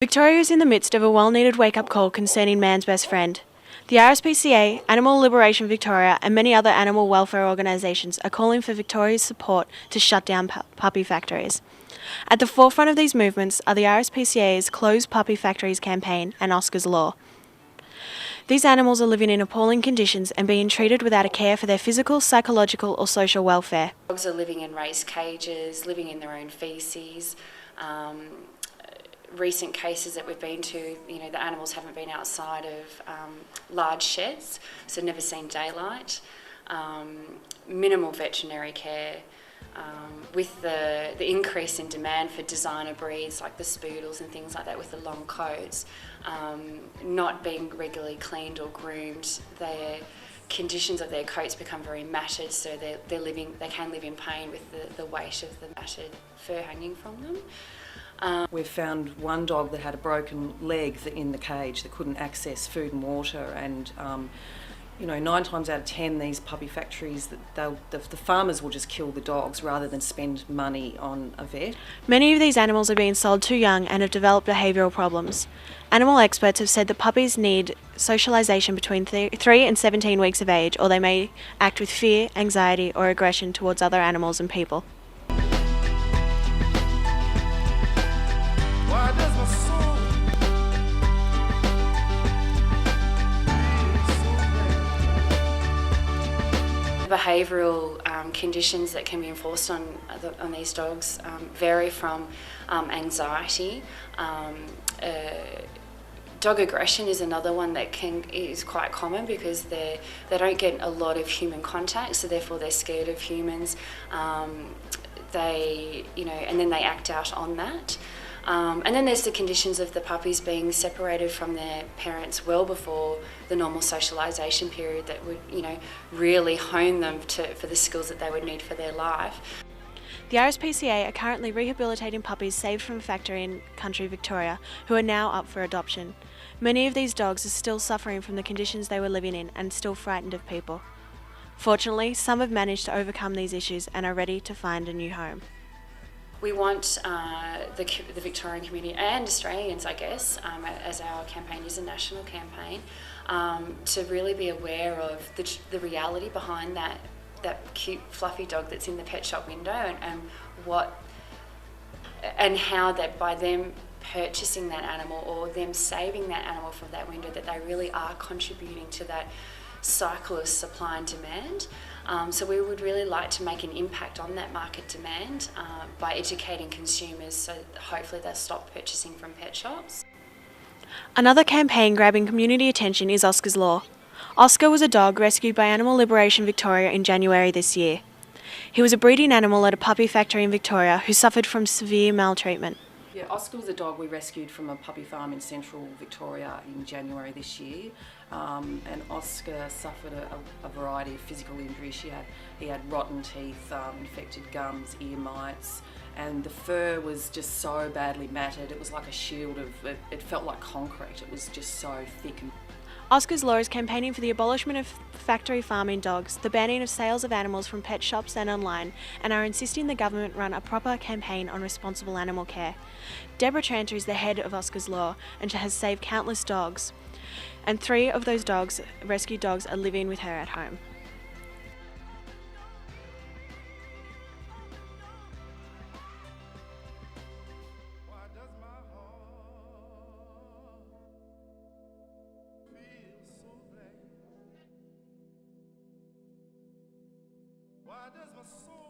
Victoria is in the midst of a well-needed wake-up call concerning man's best friend. The RSPCA, Animal Liberation Victoria and many other animal welfare organisations are calling for Victoria's support to shut down puppy factories. At the forefront of these movements are the RSPCA's Close Puppy Factories campaign and Oscar's Law. These animals are living in appalling conditions and being treated without a care for their physical, psychological or social welfare. Dogs are living in raised cages, living in their own faeces. Recent cases that we've been to, the animals haven't been outside of large sheds, so never seen daylight. Minimal veterinary care. With the increase in demand for designer breeds like the Spoodles and things like that with the long coats, not being regularly cleaned or groomed, their conditions of their coats become very matted, so they can live in pain with the weight of the matted fur hanging from them. We've found one dog that had a broken leg in the cage that couldn't access food and water, and 9 times out of 10 these puppy factories, the farmers will just kill the dogs rather than spend money on a vet. Many of these animals are being sold too young and have developed behavioural problems. Animal experts have said that puppies need socialisation between 3 and 17 weeks of age, or they may act with fear, anxiety or aggression towards other animals and people. Behavioural conditions that can be enforced on these dogs vary from anxiety. Dog aggression is another one that is quite common because they don't get a lot of human contact, so therefore they're scared of humans. And then they act out on that. And then there's the conditions of the puppies being separated from their parents well before the normal socialisation period that would, really hone them for the skills that they would need for their life. The RSPCA are currently rehabilitating puppies saved from a factory in country Victoria who are now up for adoption. Many of these dogs are still suffering from the conditions they were living in and still frightened of people. Fortunately, some have managed to overcome these issues and are ready to find a new home. We want the Victorian community and Australians, I guess, as our campaign is a national campaign, to really be aware of the reality behind that cute fluffy dog that's in the pet shop window, and how that by them purchasing that animal or them saving that animal from that window, that they really are contributing to that cycle of supply and demand. So we would really like to make an impact on that market demand by educating consumers, so hopefully they'll stop purchasing from pet shops. Another campaign grabbing community attention is Oscar's Law. Oscar was a dog rescued by Animal Liberation Victoria in January this year. He was a breeding animal at a puppy factory in Victoria who suffered from severe maltreatment. Yeah, Oscar was a dog we rescued from a puppy farm in central Victoria in January this year, and Oscar suffered a variety of physical injuries. He had rotten teeth, infected gums, ear mites, and the fur was just so badly matted. It was like a shield it felt like concrete. It was just so thick. Oscar's Law is campaigning for the abolishment of factory farming dogs, the banning of sales of animals from pet shops and online, and are insisting the government run a proper campaign on responsible animal care. Deborah Tranter is the head of Oscar's Law and has saved countless dogs, and 3 of those dogs, rescued dogs, are living with her at home. Why does my soul